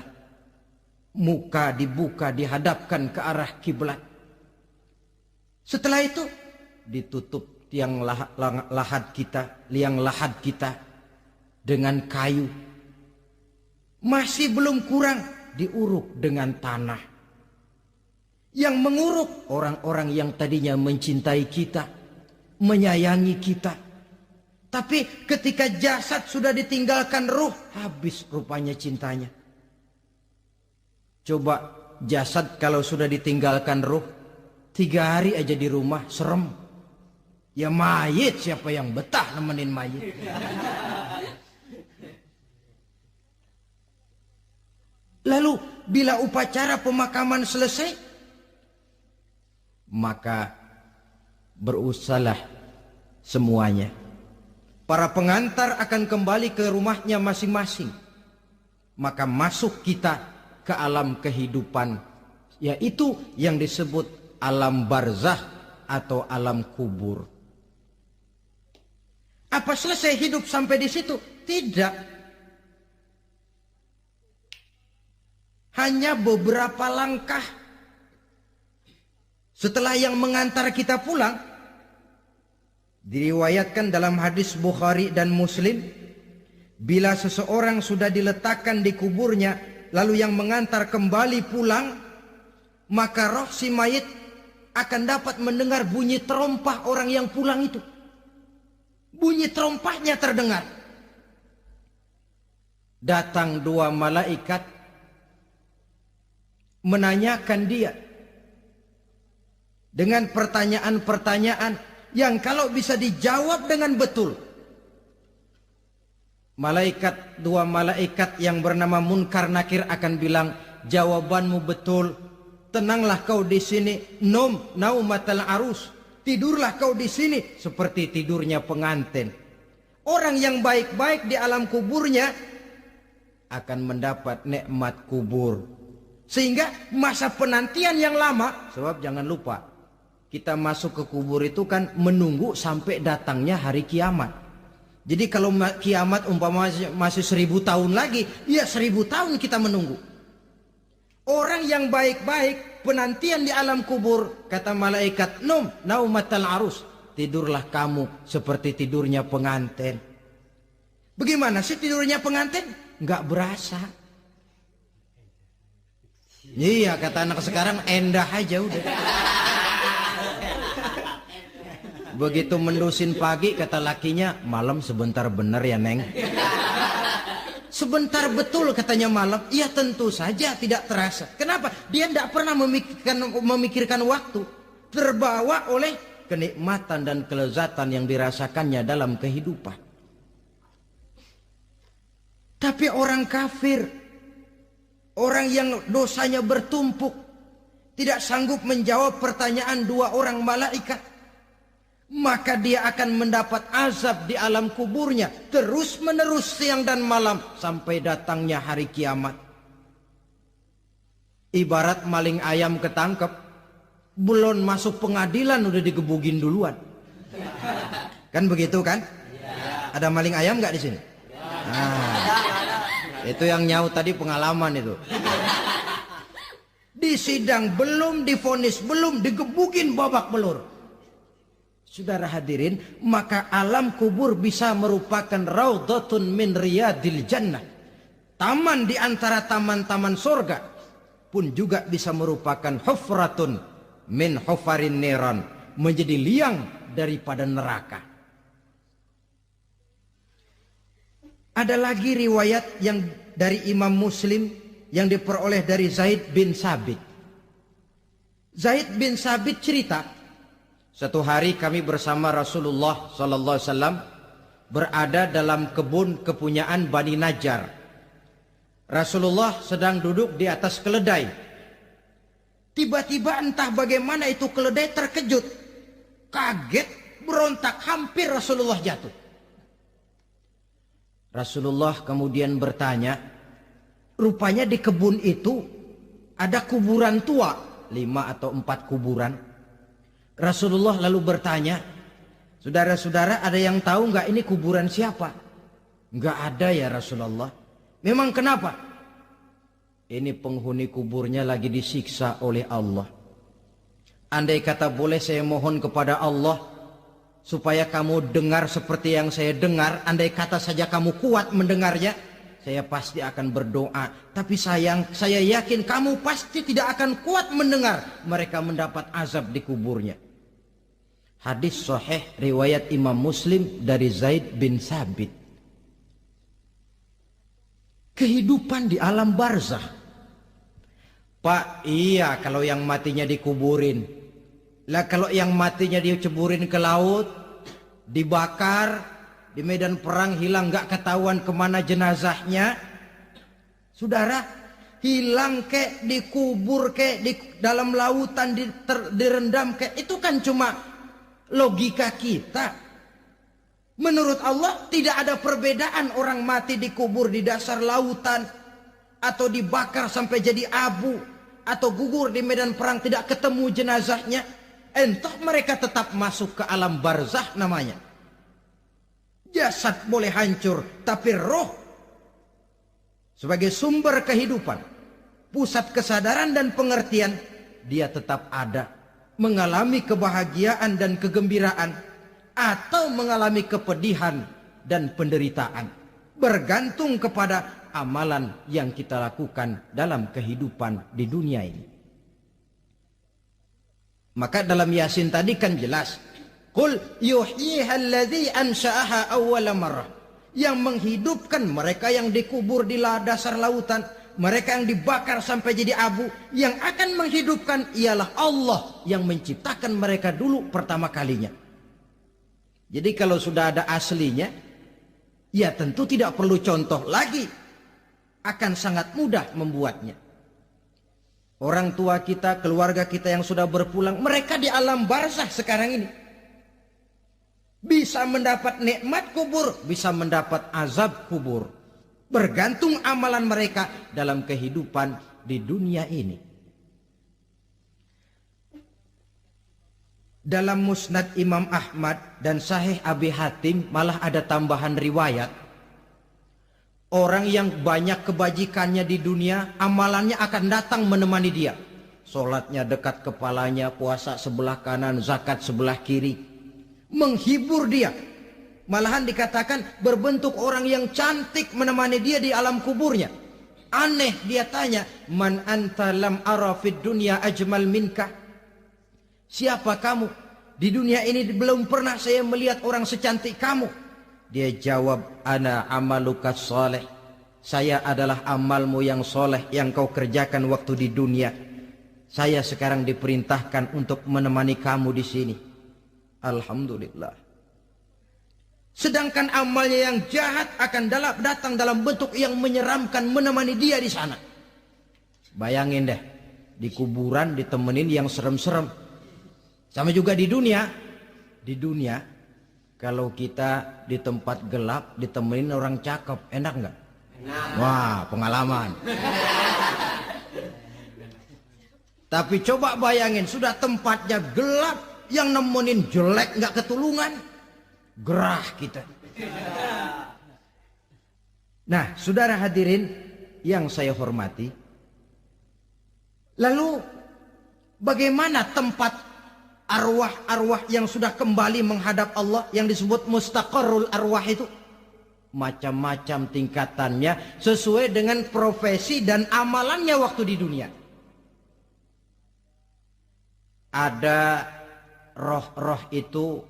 Speaker 1: Muka dibuka, dihadapkan ke arah kiblat. Setelah itu ditutup liang lahat kita dengan kayu. Masih belum kurang, diuruk dengan tanah. Yang menguruk orang-orang yang tadinya mencintai kita, menyayangi kita. Tapi ketika jasad sudah ditinggalkan ruh, habis rupanya cintanya. Coba jasad kalau sudah ditinggalkan ruh, 3 hari aja di rumah, serem. Ya mayit, siapa yang betah nemenin mayit? Lalu bila upacara pemakaman selesai, maka berusahalah semuanya. Para pengantar akan kembali ke rumahnya masing-masing. Maka masuk kita ke alam kehidupan, yaitu yang disebut alam barzah atau alam kubur. Apa selesai hidup sampai di situ? Tidak. Hanya beberapa langkah setelah yang mengantar kita pulang. Diriwayatkan dalam hadis Bukhari dan Muslim, bila seseorang sudah diletakkan di kuburnya, lalu yang mengantar kembali pulang, maka roh si mayit akan dapat mendengar bunyi terompah orang yang pulang itu. Bunyi terompahnya terdengar. Datang dua malaikat menanyakan dia dengan pertanyaan-pertanyaan yang kalau bisa dijawab dengan betul, dua malaikat yang bernama Munkar Nakir akan bilang, jawabanmu betul, tenanglah kau di sini, naumatal arus, tidurlah kau di sini seperti tidurnya pengantin. Orang yang baik-baik di alam kuburnya akan mendapat nikmat kubur, sehingga masa penantian yang lama. Sebab jangan lupa, kita masuk ke kubur itu kan menunggu sampai datangnya hari kiamat. Jadi kalau kiamat umpama masih 1000 tahun lagi, ya 1000 tahun kita menunggu. Orang yang baik-baik penantian di alam kubur, kata malaikat, naumatal arus, tidurlah kamu seperti tidurnya pengantin. Bagaimana sih tidurnya pengantin? Nggak berasa. Iya, kata anak sekarang, endah aja udah. Begitu mendusin pagi, kata lakinya, malam sebentar bener ya Neng. Sebentar betul katanya malam. Iya tentu saja tidak terasa. Kenapa? Dia tidak pernah memikirkan waktu. Terbawa oleh kenikmatan dan kelezatan yang dirasakannya dalam kehidupan. Tapi orang kafir, orang yang dosanya bertumpuk, tidak sanggup menjawab pertanyaan dua orang malaikat, maka dia akan mendapat azab di alam kuburnya terus menerus siang dan malam sampai datangnya hari kiamat. Ibarat maling ayam ketangkep, belum masuk pengadilan udah digebugin duluan. Kan begitu kan? Ada maling ayam nggak di sini? Nah, itu yang nyaut tadi pengalaman itu. Di sidang belum, divonis belum, digebugin babak belur. Saudara hadirin, maka alam kubur bisa merupakan raudhatun min riyadil jannah. Taman di antara taman-taman surga, pun juga bisa merupakan hufratun min hufarin niran, menjadi liang daripada neraka. Ada lagi riwayat yang dari Imam Muslim yang diperoleh dari Zaid bin Sabit. Zaid bin Sabit cerita, satu hari kami bersama Rasulullah sallallahu alaihi wasallam berada dalam kebun kepunyaan Bani Najjar. Rasulullah sedang duduk di atas keledai. Tiba-tiba entah bagaimana itu keledai terkejut, kaget, berontak, hampir Rasulullah jatuh. Rasulullah kemudian bertanya, rupanya di kebun itu ada kuburan tua, 5 atau 4 kuburan. Rasulullah lalu bertanya, saudara-saudara ada yang tahu nggak ini kuburan siapa? Nggak ada ya Rasulullah. Memang kenapa? Ini penghuni kuburnya lagi disiksa oleh Allah. Andai kata boleh saya mohon kepada Allah supaya kamu dengar seperti yang saya dengar, andai kata saja kamu kuat mendengarnya, saya pasti akan berdoa. Tapi sayang, saya yakin kamu pasti tidak akan kuat mendengar mereka mendapat azab di kuburnya. Hadis sahih riwayat Imam Muslim dari Zaid bin Sabit. Kehidupan di alam barzah. Pak, iya kalau yang matinya dikuburin. Lah kalau yang matinya diceburin ke laut, dibakar, di medan perang hilang gak ketahuan kemana jenazahnya. Saudara, hilang kek, dikubur kek, di dalam lautan direndam kek, itu kan cuma logika kita. Menurut Allah tidak ada perbedaan orang mati dikubur di dasar lautan, atau dibakar sampai jadi abu, atau gugur di medan perang tidak ketemu jenazahnya. Entah mereka tetap masuk ke alam barzah namanya. Jasad boleh hancur, tapi roh sebagai sumber kehidupan, pusat kesadaran dan pengertian, dia tetap ada, mengalami kebahagiaan dan kegembiraan, atau mengalami kepedihan dan penderitaan, bergantung kepada amalan yang kita lakukan dalam kehidupan di dunia ini. Maka dalam Yasin tadi kan jelas, qul yuhyiha alladzi ansha'aha awwala marrah. Yang menghidupkan mereka yang dikubur di dasar lautan, mereka yang dibakar sampai jadi abu, yang akan menghidupkan ialah Allah yang menciptakan mereka dulu pertama kalinya. Jadi kalau sudah ada aslinya, ya tentu tidak perlu contoh lagi, akan sangat mudah membuatnya. Orang tua kita, keluarga kita yang sudah berpulang, mereka di alam barzah sekarang ini bisa mendapat nikmat kubur, bisa mendapat azab kubur, bergantung amalan mereka dalam kehidupan di dunia ini. Dalam Musnad Imam Ahmad dan Sahih Abi Hatim malah ada tambahan riwayat, orang yang banyak kebajikannya di dunia, amalannya akan datang menemani dia. Sholatnya dekat kepalanya, puasa sebelah kanan, zakat sebelah kiri, menghibur dia. Malahan dikatakan berbentuk orang yang cantik menemani dia di alam kuburnya. Aneh, dia tanya, man anta lam ara fid dunya ajmal minka. Siapa kamu? Di dunia ini belum pernah saya melihat orang secantik kamu. Dia jawab, ana amaluka soleh. Saya adalah amalmu yang soleh yang kau kerjakan waktu di dunia. Saya sekarang diperintahkan untuk menemani kamu di sini. Alhamdulillah. Sedangkan amalnya yang jahat akan datang dalam bentuk yang menyeramkan menemani dia di sana. Bayangin deh, di kuburan ditemenin yang serem-serem. Sama juga di dunia. Di dunia, kalau kita di tempat gelap ditemenin orang cakep, enak nggak? Enak. Wah, pengalaman. Tapi coba bayangin, sudah tempatnya gelap, yang nemenin jelek nggak ketulungan, gerah kita. Nah, saudara hadirin yang saya hormati, lalu bagaimana tempat arwah-arwah yang sudah kembali menghadap Allah yang disebut mustaqarrul arwah itu? Macam-macam tingkatannya sesuai dengan profesi dan amalannya waktu di dunia. Ada roh-roh itu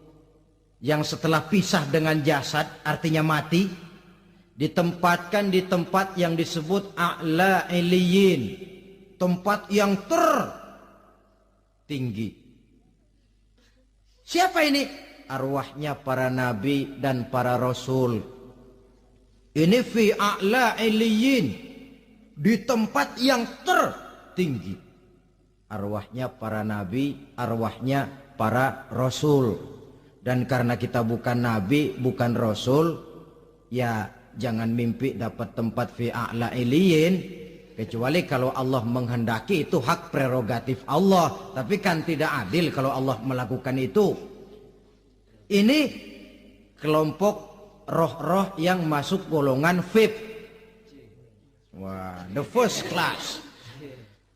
Speaker 1: yang setelah pisah dengan jasad, artinya mati, ditempatkan di tempat yang disebut a'la iliyin, tempat yang tertinggi. Siapa ini? Arwahnya para nabi dan para rasul. Ini fi a'la iliyin, di tempat yang tertinggi. Arwahnya para nabi, arwahnya para rasul. Dan karena kita bukan nabi, bukan rasul, ya jangan mimpi dapat tempat fi a'la iliyin, kecuali kalau Allah menghendaki. Itu hak prerogatif Allah, tapi kan tidak adil kalau Allah melakukan itu. Ini kelompok roh-roh yang masuk golongan VIP. Wah, the first class.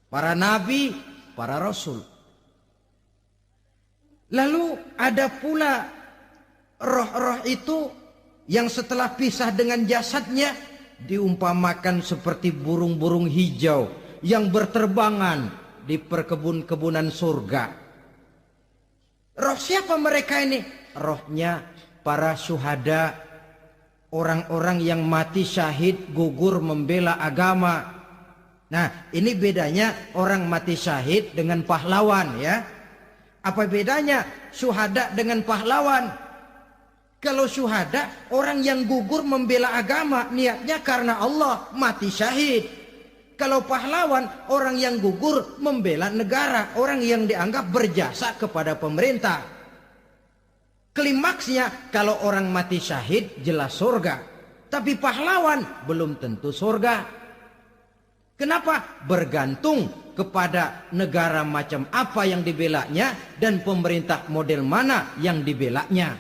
Speaker 1: Para nabi, para rasul. Lalu ada pula roh-roh itu yang setelah pisah dengan jasadnya diumpamakan seperti burung-burung hijau yang berterbangan di perkebun-kebunan surga. Roh siapa mereka ini? Rohnya para syuhada, orang-orang yang mati syahid gugur membela agama. Nah, ini bedanya orang mati syahid dengan pahlawan, ya. Apa bedanya syuhada dengan pahlawan? Kalau syuhada, orang yang gugur membela agama, niatnya karena Allah, mati syahid. Kalau pahlawan, orang yang gugur membela negara, orang yang dianggap berjasa kepada pemerintah. Klimaksnya, kalau orang mati syahid jelas surga, tapi pahlawan belum tentu surga. Kenapa? Bergantung kepada negara macam apa yang dibelanya dan pemerintah model mana yang dibelanya.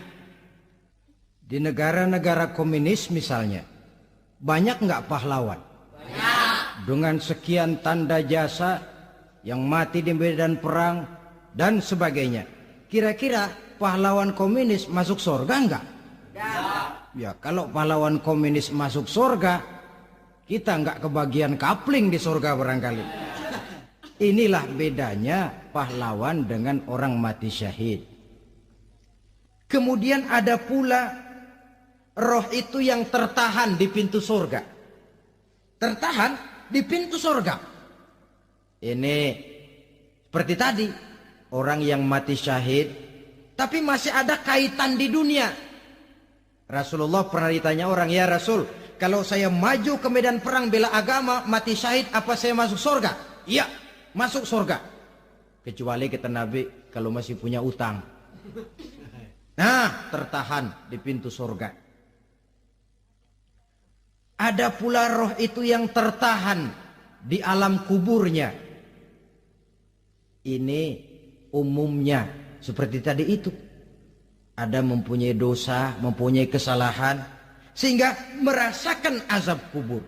Speaker 1: Di negara-negara komunis misalnya, banyak nggak pahlawan? Dengan sekian tanda jasa yang mati di medan perang dan sebagainya. Kira-kira pahlawan komunis masuk surga enggak? Ya, kalau pahlawan komunis masuk surga, kita enggak kebagian kapling di surga barangkali. Inilah bedanya pahlawan dengan orang mati syahid. Kemudian ada pula roh itu yang tertahan di pintu surga. Tertahan di pintu surga. Ini seperti tadi, orang yang mati syahid tapi masih ada kaitan di dunia. Rasulullah pernah ditanya orang, "Ya Rasul, kalau saya maju ke medan perang bela agama, mati syahid, apa saya masuk surga?" "Iya, masuk surga. Kecuali," kata Nabi, "kalau masih punya utang." Nah, tertahan di pintu surga. Ada pula roh itu yang tertahan di alam kuburnya. Ini umumnya seperti tadi itu. Ada mempunyai dosa, mempunyai kesalahan, sehingga merasakan azab kubur.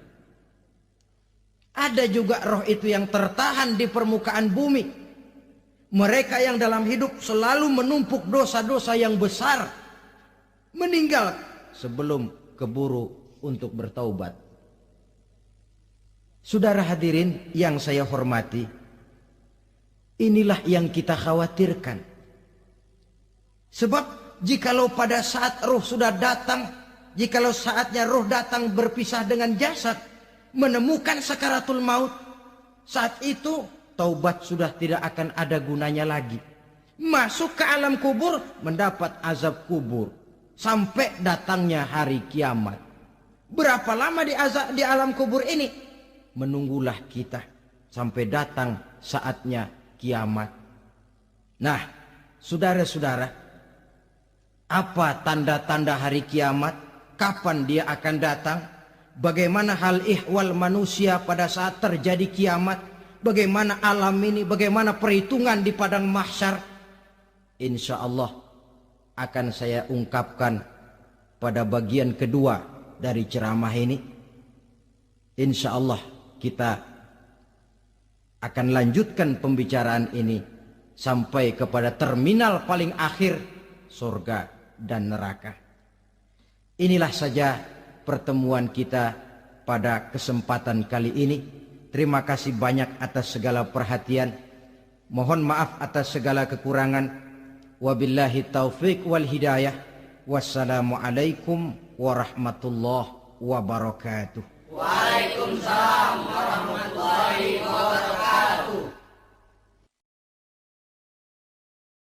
Speaker 1: Ada juga roh itu yang tertahan di permukaan bumi. Mereka yang dalam hidup selalu menumpuk dosa-dosa yang besar, meninggal sebelum keburu untuk bertaubat. Saudara hadirin yang saya hormati, inilah yang kita khawatirkan. Sebab jikalau pada saat roh sudah datang, jikalau saatnya roh datang berpisah dengan jasad, menemukan sakaratul maut, saat itu taubat sudah tidak akan ada gunanya lagi. Masuk ke alam kubur, mendapat azab kubur sampai datangnya hari kiamat. Berapa lama di alam kubur ini? Menunggulah kita sampai datang saatnya kiamat. Nah, saudara-saudara, apa tanda-tanda hari kiamat? Kapan dia akan datang? Bagaimana hal ihwal manusia pada saat terjadi kiamat? Bagaimana alam ini? Bagaimana perhitungan di padang mahsyar? Insya Allah akan saya ungkapkan pada bagian kedua dari ceramah ini. Insya Allah kita akan lanjutkan pembicaraan ini sampai kepada terminal paling akhir, surga dan neraka. Inilah saja pertemuan kita pada kesempatan kali ini. Terima kasih banyak atas segala perhatian. Mohon maaf atas segala kekurangan. Wabillahi taufiq wal hidayah. Wassalamualaikum warahmatullahi wabarakatuh.
Speaker 2: Waalaikumsalam.